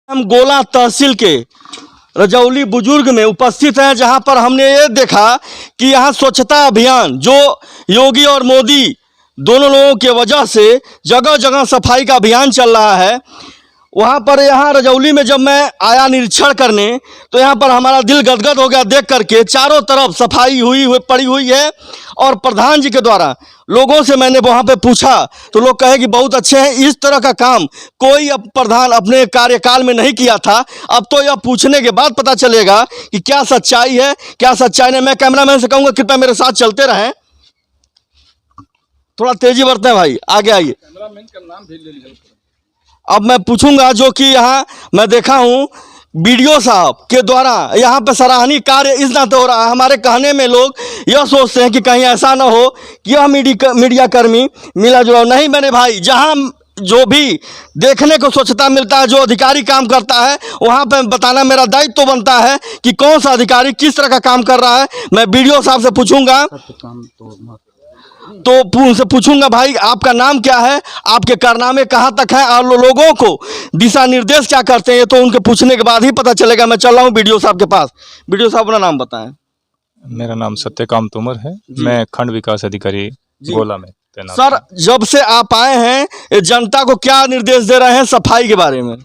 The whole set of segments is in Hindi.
हम गोला तहसील के रजौली बुजुर्ग में उपस्थित हैं, जहां पर हमने ये देखा कि यहाँ स्वच्छता अभियान जो योगी और मोदी दोनों लोगों के वजह से जगह जगह सफाई का अभियान चल रहा है। वहाँ पर यहाँ रजौली में जब मैं आया निरीक्षण करने तो यहाँ पर हमारा दिल गदगद हो गया देख करके। चारों तरफ सफाई पड़ी हुई है और प्रधान जी के द्वारा लोगों से मैंने वहाँ पे पूछा तो लोग कहे कि बहुत अच्छे हैं। इस तरह का काम कोई अब प्रधान अपने कार्यकाल में नहीं किया था। अब तो यह पूछने के बाद पता चलेगा कि क्या सच्चाई है क्या सच्चाई नहीं। मैं कैमरामैन से कहूँगा कृपया मेरे साथ चलते रहें, थोड़ा तेजी बरतें भाई, आगे आइए। कैमरामैन का नाम भी ले लीजिए। अब मैं पूछूंगा जो कि यहाँ मैं देखा हूँ बीडीओ साहब के द्वारा यहाँ पे सराहनीय कार्य इस नाते हो रहा है। हमारे कहने में लोग यह सोचते हैं कि कहीं ऐसा ना हो कि यह मीडिया कर्मी मिला जुला नहीं। मेरे भाई, जहाँ जो भी देखने को स्वच्छता मिलता है, जो अधिकारी काम करता है, वहाँ पे बताना मेरा दायित्व तो बनता है कि कौन सा अधिकारी किस तरह का काम कर रहा है। मैं बीडीओ साहब से पूछूंगा तो उनसे पूछूंगा भाई आपका नाम क्या है, आपके कारनामे कहाँ तक हैं और लोगों को दिशा निर्देश क्या करते हैं, तो उनके पूछने के बाद ही पता चलेगा। मैं चल रहा हूँ बीडीओ साहब के पास। बीडीओ साहब अपना नाम बताएं। मेरा नाम सत्यकाम तोमर है, मैं खंड विकास अधिकारी गोला में तैनात। सर, जब से आप आए हैं जनता को क्या निर्देश दे रहे हैं सफाई के बारे में?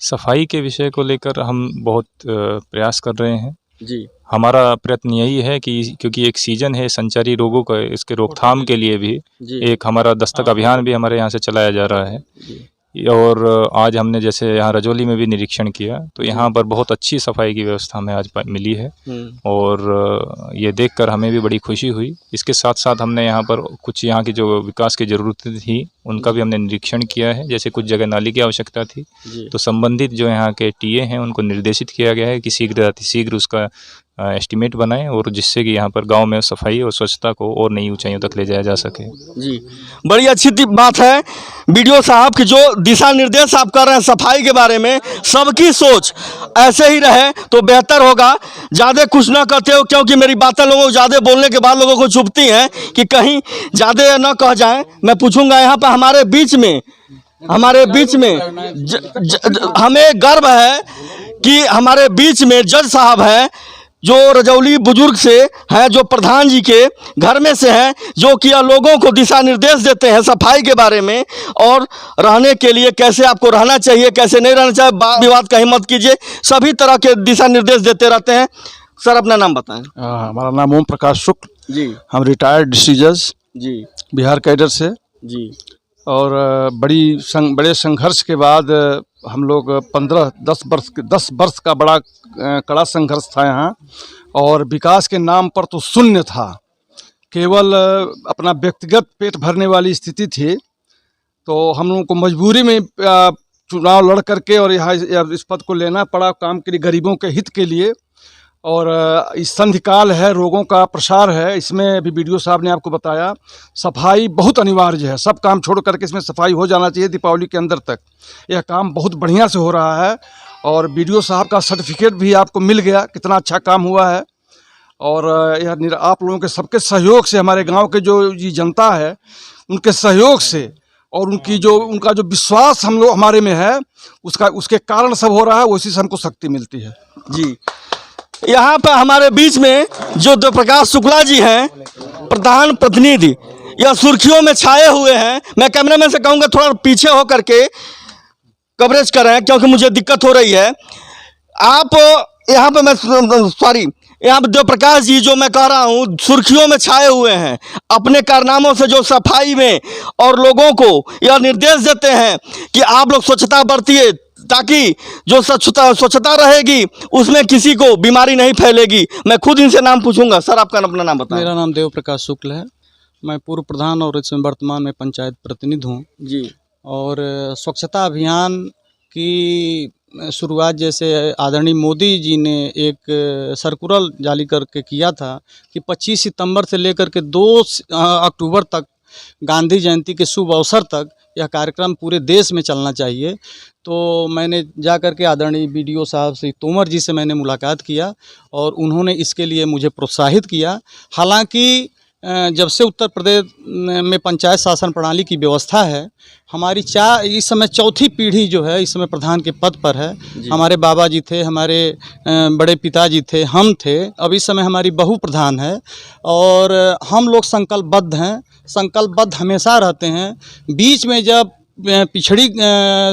सफाई के विषय को लेकर हम बहुत प्रयास कर रहे हैं जी। हमारा प्रयत्न यही है कि क्योंकि एक सीजन है संचारी रोगों का, इसके रोकथाम के लिए भी एक हमारा दस्तक अभियान भी हमारे यहाँ से चलाया जा रहा है। और आज हमने जैसे यहाँ रजौली में भी निरीक्षण किया तो यहाँ पर बहुत अच्छी सफाई की व्यवस्था हमें आज मिली है और ये देखकर हमें भी बड़ी खुशी हुई। इसके साथ साथ हमने यहाँ पर कुछ यहाँ की जो विकास की ज़रूरतें थी उनका भी हमने निरीक्षण किया है। जैसे कुछ जगह नाली की आवश्यकता थी तो संबंधित जो यहाँ के टीए हैं उनको निर्देशित किया गया है कि शीघ्र उसका एस्टिमेट बनाएं और जिससे कि यहाँ पर गांव में सफाई और स्वच्छता को और नई ऊंचाइयों तक ले जाया जा सके। जी, बड़ी अच्छी बात है बीडीओ साहब की जो दिशा निर्देश आप कर रहे हैं सफाई के बारे में। सबकी सोच ऐसे ही रहे तो बेहतर होगा। ज़्यादा कुछ ना कहते हो क्योंकि मेरी बातें लोगों को ज़्यादा बोलने के बाद लोगों को चुभती हैं कि कहीं ज़्यादा ना कह जाएं। मैं पूछूंगा यहाँ पर हमारे बीच में हमें गर्व है कि हमारे बीच में जज साहब हैं जो रजौली बुजुर्ग से हैं, जो प्रधान जी के घर में से हैं, जो कि लोगों को दिशा निर्देश देते हैं सफाई के बारे में और रहने के लिए कैसे आपको रहना चाहिए कैसे नहीं रहना चाहिए। वाद विवाद कहीं मत कीजिए, सभी तरह के दिशा निर्देश देते रहते हैं। सर, अपना नाम बताएं। हमारा नाम ओम प्रकाश शुक्ल जी। हम रिटायर्ड डिस्ट्रिक्ट जज जी, बिहार कैडर से जी। और बड़े संघर्ष के बाद हम लोग 10 वर्ष का बड़ा कड़ा संघर्ष था यहाँ और विकास के नाम पर तो शून्य था, केवल अपना व्यक्तिगत पेट भरने वाली स्थिति थी। तो हम लोगों को मजबूरी में चुनाव लड़ करके और यहाँ इस पद को लेना पड़ा काम के लिए, गरीबों के हित के लिए। और इस संधिकाल है, रोगों का प्रसार है, इसमें अभी बीडीओ साहब ने आपको बताया सफाई बहुत अनिवार्य है। सब काम छोड़ करके इसमें सफाई हो जाना चाहिए दीपावली के अंदर तक। यह काम बहुत बढ़िया से हो रहा है और बीडीओ साहब का सर्टिफिकेट भी आपको मिल गया, कितना अच्छा काम हुआ है। और यह आप लोगों के सबके सहयोग से, हमारे गाँव के जो ये जनता है उनके सहयोग से और उनका जो विश्वास हमारे में है उसके कारण सब हो रहा है, उसी से हमको शक्ति मिलती है। जी, यहाँ पर हमारे बीच में जो प्रकाश शुक्ला जी हैं प्रधान प्रतिनिधि, यह सुर्खियों में छाए हुए हैं। मैं कैमरामैन से कहूँगा थोड़ा पीछे हो करके कवरेज करें क्योंकि मुझे दिक्कत हो रही है। आप यहाँ पे यहाँ पे प्रकाश जी जो मैं कह रहा हूँ सुर्खियों में छाए हुए हैं अपने कारनामों से, जो सफाई में और लोगों को यह निर्देश देते हैं कि आप लोग स्वच्छता बरतिए ताकि जो स्वच्छता रहेगी उसमें किसी को बीमारी नहीं फैलेगी। मैं खुद इनसे नाम पूछूंगा। सर, आपका अपना नाम बताएं। मेरा नाम देव प्रकाश शुक्ल है, मैं पूर्व प्रधान और इसमें वर्तमान में पंचायत प्रतिनिधि हूँ जी। और स्वच्छता अभियान की शुरुआत जैसे आदरणीय मोदी जी ने एक सर्कुलर जारी करके किया था कि 25 सितंबर से लेकर के 2 अक्टूबर तक गांधी जयंती के शुभ अवसर तक यह कार्यक्रम पूरे देश में चलना चाहिए। तो मैंने जा कर के आदरणीय बीडीओ साहब से तोमर जी से मैंने मुलाकात किया और उन्होंने इसके लिए मुझे प्रोत्साहित किया। हालांकि जब से उत्तर प्रदेश में पंचायत शासन प्रणाली की व्यवस्था है, हमारी इस समय चौथी पीढ़ी जो है इस समय प्रधान के पद पर है। हमारे बाबा जी थे, हमारे बड़े पिताजी थे, हम थे, अब इस समय हमारी बहू प्रधान है और हम लोग संकल्पबद्ध हैं, संकल्पबद्ध हमेशा रहते हैं। बीच में जब पिछड़ी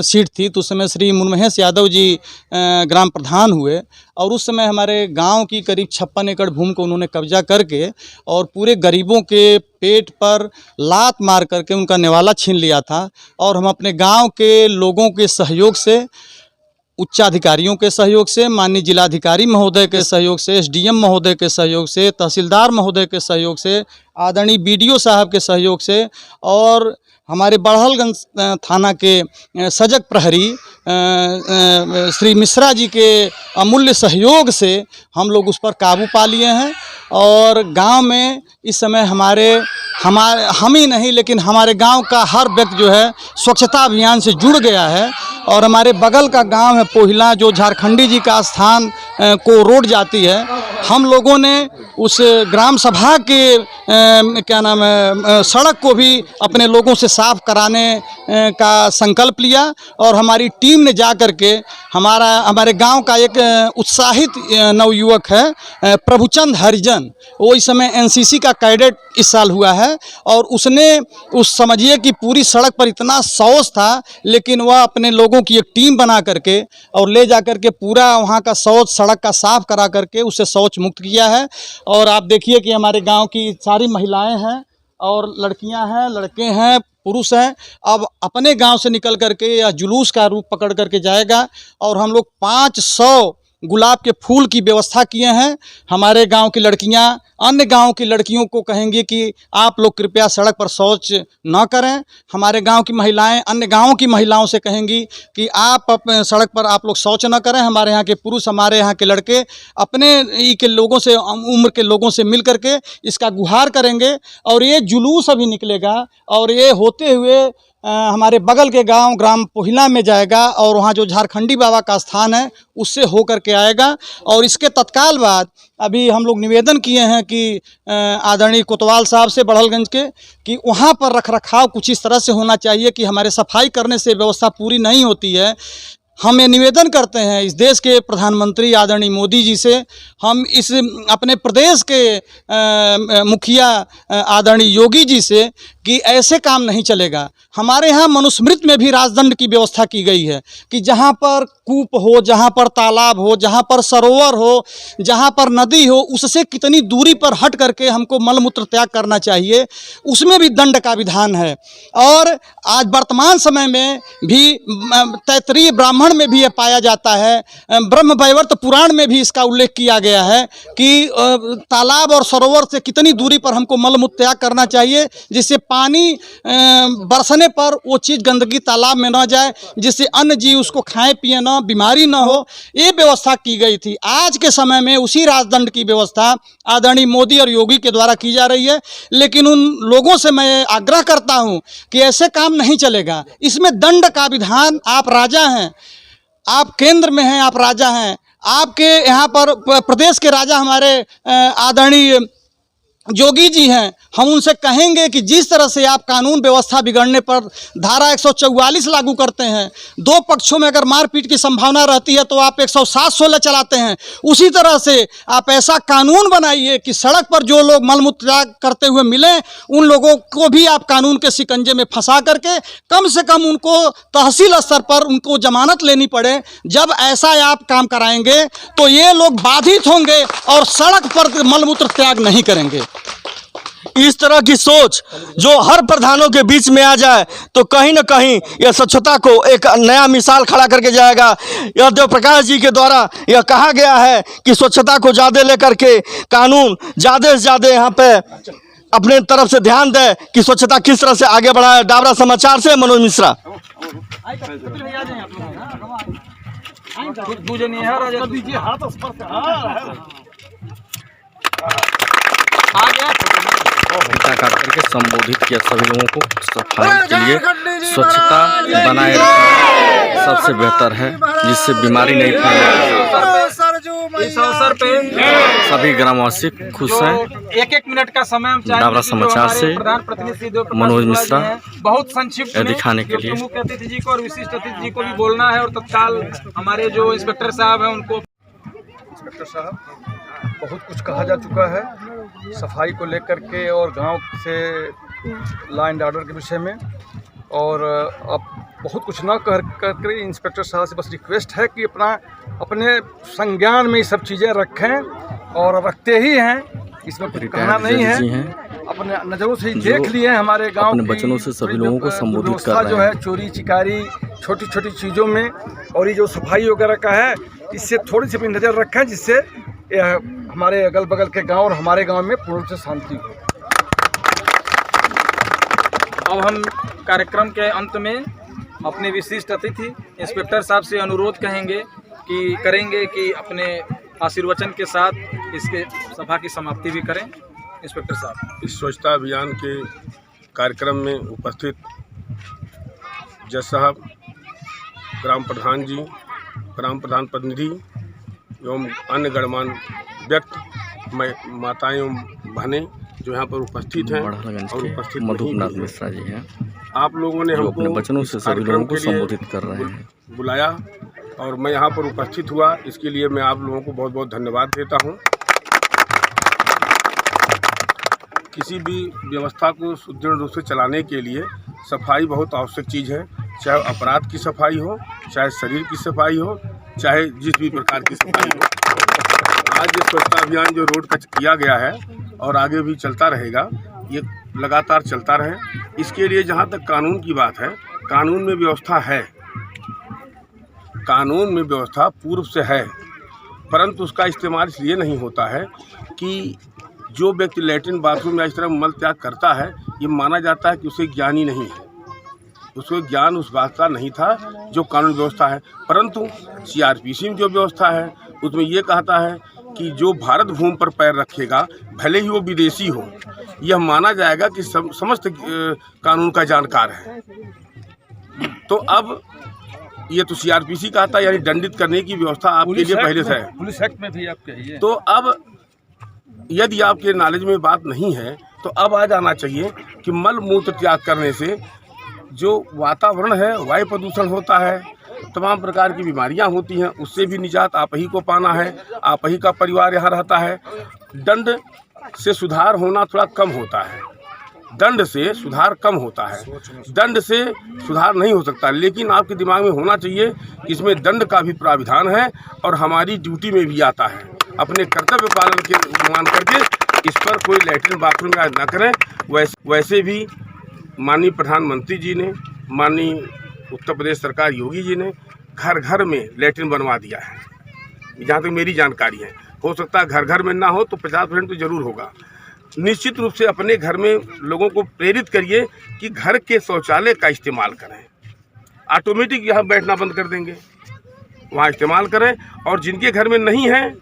सीट थी तो उस समय श्री मुनमहेश यादव जी ग्राम प्रधान हुए और उस समय हमारे गांव की करीब 56 एकड़ भूमि को उन्होंने कब्जा करके और पूरे गरीबों के पेट पर लात मार करके उनका निवाला छीन लिया था। और हम अपने गांव के लोगों के सहयोग से, उच्चाधिकारियों के सहयोग से, माननीय जिलाधिकारी महोदय के सहयोग से, एसडीएम महोदय के सहयोग से, तहसीलदार महोदय के सहयोग से, आदरणीय बीडीओ साहब के सहयोग से और हमारे बड़हलगंज थाना के सजग प्रहरी श्री मिश्रा जी के अमूल्य सहयोग से हम लोग उस पर काबू पा लिए हैं। और गांव में इस समय हम ही नहीं लेकिन हमारे गांव का हर व्यक्ति जो है स्वच्छता अभियान से जुड़ गया है। और हमारे बगल का गांव है पोहिला, जो झारखंडी जी का स्थान को रोड जाती है, हम लोगों ने उस ग्राम सभा के सड़क को भी अपने लोगों से साफ कराने का संकल्प लिया। और हमारी टीम ने जा कर के हमारे गांव का एक उत्साहित नवयुवक है प्रभुचंद हरिजन, वो इस समय एनसीसी का कैडेट इस साल हुआ है और उसने समझिए कि पूरी सड़क पर इतना शौच था, लेकिन वह अपने लोगों की एक टीम बना करके और ले जा करके पूरा वहाँ का शौच सड़क का साफ करा करके उसे शौच मुक्त किया है। और आप देखिए कि हमारे गांव की सारी महिलाएं हैं और लड़कियां हैं, लड़के हैं, पुरुष हैं, अब अपने गांव से निकल करके या जुलूस का रूप पकड़ करके जाएगा। और हम लोग 500 गुलाब के फूल की व्यवस्था किए हैं। हमारे गांव की लड़कियां अन्य गांव की लड़कियों को कहेंगी कि आप लोग कृपया सड़क पर शौच न करें। हमारे गांव की महिलाएं अन्य गांवों की महिलाओं से कहेंगी कि आप सड़क पर आप लोग शौच न करें। हमारे यहाँ के पुरुष, हमारे यहाँ के लड़के अपने के लोगों से, उम्र के लोगों से मिल करके इसका गुहार करेंगे। और ये जुलूस अभी निकलेगा और ये होते हुए हमारे बगल के गांव ग्राम पोहिला में जाएगा और वहाँ जो झारखंडी बाबा का स्थान है उससे होकर के आएगा। और इसके तत्काल बाद अभी हम लोग निवेदन किए हैं कि आदरणीय कोतवाल साहब से बड़हलगंज के, कि वहाँ पर रखरखाव कुछ इस तरह से होना चाहिए कि हमारे सफाई करने से व्यवस्था पूरी नहीं होती है। हम ये निवेदन करते हैं इस देश के प्रधानमंत्री आदरणीय मोदी जी से, हम इस अपने प्रदेश के मुखिया आदरणीय योगी जी से, कि ऐसे काम नहीं चलेगा। हमारे यहाँ मनुस्मृति में भी राजदंड की व्यवस्था की गई है कि जहाँ पर कूप हो, जहाँ पर तालाब हो, जहाँ पर सरोवर हो, जहाँ पर नदी हो, उससे कितनी दूरी पर हट करके हमको मलमूत्र त्याग करना चाहिए, उसमें भी दंड का विधान है। और आज वर्तमान समय में भी तैत्तरीय ब्राह्मण में भी ये पाया जाता है, ब्रह्म वैवर्त पुराण में भी इसका उल्लेख किया गया है कि तालाब और सरोवर से कितनी दूरी पर हमको मलमूत्र त्याग करना चाहिए, जिससे पानी बरसने पर वो चीज़ गंदगी तालाब में ना जाए, जिससे अन्य जीव उसको खाएं पिए ना, बीमारी ना हो। ये व्यवस्था की गई थी। आज के समय में उसी राजदंड की व्यवस्था आदरणीय मोदी और योगी के द्वारा की जा रही है। लेकिन उन लोगों से मैं आग्रह करता हूं कि ऐसे काम नहीं चलेगा। इसमें दंड का विधान, आप राजा हैं, आप केंद्र में हैं, आप राजा हैं, आपके यहाँ पर प्रदेश के राजा हमारे आदरणीय जोगी जी हैं, हम उनसे कहेंगे कि जिस तरह से आप कानून व्यवस्था बिगड़ने पर धारा 144 लागू करते हैं, दो पक्षों में अगर मारपीट की संभावना रहती है तो आप 107-16 चलाते हैं, उसी तरह से आप ऐसा कानून बनाइए कि सड़क पर जो लोग मलमूत्र त्याग करते हुए मिलें, उन लोगों को भी आप कानून के शिकंजे में फंसा करके कम से कम उनको तहसील स्तर पर उनको जमानत लेनी पड़े। जब ऐसा आप काम कराएंगे तो ये लोग बाधित होंगे और सड़क पर मलमूत्र त्याग नहीं करेंगे। इस तरह की सोच जो हर प्रधानों के बीच में आ जाए तो कहीं ना कहीं यह स्वच्छता को एक नया मिसाल खड़ा करके जाएगा। यह देव प्रकाश जी के द्वारा यह कहा गया है कि स्वच्छता को ज़्यादा लेकर के कानून ज़्यादा से ज़्यादा यहाँ पे अपने तरफ से ध्यान दे कि स्वच्छता किस तरह से आगे बढ़ाए। डाबरा समाचार से मनोज मिश्रा। करके संबोधित किया सभी लोगों को। सफाई के लिए स्वच्छता बनाए रखना सबसे बेहतर है, जिससे बीमारी नहीं फैलेगी। इस अवसर पे सभी ग्रामवासी खुश जो हैं। एक मिनट का समय हम चाहेंगे डाबरा कि जो समाचार हमारे से प्रधान प्रतिनिधि श्री देवप्रकाश मनोज शुक्ला मिश्रा जी हैं, बहुत संक्षिप्त में दिखाने के जो लिए। प्रमुख अतिथि जी को और विशिष्ट अतिथि जी को भी बोलना है और तत्काल हमारे जो इंस्पेक्टर साहब हैं उनको। इंस्पेक्टर साहब, बहुत कुछ कहा जा चुका है सफाई को लेकर के और गांव से लॉ एंड ऑर्डर के विषय में, और अब बहुत कुछ न कह करके इंस्पेक्टर साहब से बस रिक्वेस्ट है कि अपने संज्ञान में ये सब चीज़ें रखें, और रखते ही हैं, इसमें कुछ कहना नहीं है। अपने नज़रों से ही देख लिए हैं हमारे गांव अपने की वचनों से सभी लोगों को संबोधित कर व्यवस्था रहे जो हैं। है चोरी चिकारी छोटी छोटी चीज़ों में, और ये जो सफाई वगैरह का है, इससे थोड़ी सी भी नज़र रखें, जिससे हमारे अगल बगल के गांव और हमारे गांव में पूर्ण रूप से शांति हो। अब हम कार्यक्रम के अंत में अपने विशिष्ट अतिथि इंस्पेक्टर साहब से अनुरोध करेंगे कि अपने आशीर्वचन के साथ इसके सभा की समाप्ति भी करें। इंस्पेक्टर साहब, इस स्वच्छता अभियान के कार्यक्रम में उपस्थित जज साहब, ग्राम प्रधान जी, ग्राम प्रधान प्रतिनिधि एवं अन्य गणमान्य व्यक्ति, माताएं एवं बहनें जो यहाँ पर उपस्थित हैं और उपस्थित मधुनाथ मिश्रा जी हैं, आप लोगों ने जो अपने हमको वचनों से सभी लोगों को संबोधित कर रहे हैं, बुलाया और मैं यहाँ पर उपस्थित हुआ। इसके लिए मैं आप लोगों को बहुत बहुत धन्यवाद देता हूँ। किसी भी व्यवस्था को सुदृढ़ रूप से चलाने के लिए सफाई बहुत आवश्यक चीज़ है, चाहे अपराध की सफाई हो, चाहे शरीर की सफाई हो, चाहे जिस भी प्रकार की सफाई हो। आज ये स्वच्छता अभियान जो रोड का किया गया है और आगे भी चलता रहेगा, ये लगातार चलता रहे। इसके लिए जहाँ तक कानून की बात है, कानून में व्यवस्था है, कानून में व्यवस्था पूर्व से है, परंतु उसका इस्तेमाल इसलिए नहीं होता है कि जो व्यक्ति लैट्रिन बाथरूम में इस तरह मल त्याग करता है, ये माना जाता है कि उसे ज्ञानी नहीं है, उसको ज्ञान उस बात का नहीं था जो कानून व्यवस्था है। परंतु CRPC में जो व्यवस्था है उसमें ये कहता है कि जो भारत भूमि पर पैर रखेगा, भले ही वो विदेशी हो, यह माना जाएगा कि समस्त कानून का जानकार है। तो अब ये तो CRPC कहता है, यानी दंडित करने की व्यवस्था आपके लिए पहले से है। पुलिस एक्ट में भी आपके है। तो अब यदि आपके नॉलेज में बात नहीं है तो अब आ जाना चाहिए कि मल मूत्र त्याग करने से जो वातावरण है, वायु प्रदूषण होता है, तमाम प्रकार की बीमारियां होती हैं, उससे भी निजात आप ही को पाना है, आप ही का परिवार यहाँ रहता है। दंड से सुधार होना थोड़ा कम होता है, दंड से सुधार कम होता है, दंड से सुधार नहीं हो सकता। लेकिन आपके दिमाग में होना चाहिए कि इसमें दंड का भी प्राविधान है और हमारी ड्यूटी में भी आता है। अपने कर्तव्य पालन के मान करके इस पर कोई लैट्रिन बाथरूम न करें। वैसे भी माननीय प्रधानमंत्री जी ने, माननीय उत्तर प्रदेश सरकार योगी जी ने घर घर में लैट्रिन बनवा दिया है, जहाँ तक मेरी जानकारी है। हो सकता है घर घर में ना हो तो 50% तो ज़रूर होगा। निश्चित रूप से अपने घर में लोगों को प्रेरित करिए कि घर के शौचालय का इस्तेमाल करें। ऑटोमेटिक यहाँ बैठना बंद कर देंगे, वहाँ इस्तेमाल करें। और जिनके घर में नहीं है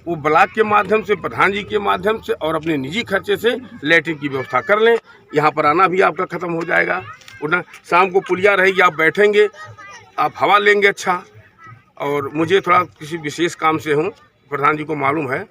वो ब्लॉक के माध्यम से, प्रधान जी के माध्यम से और अपने निजी खर्चे से लैट्रिन की व्यवस्था कर लें। यहाँ पर आना भी आपका ख़त्म हो जाएगा। उतना शाम को पुलिया रहेगी, आप बैठेंगे, आप हवा लेंगे अच्छा। और मुझे थोड़ा किसी विशेष काम से हूँ, प्रधान जी को मालूम है,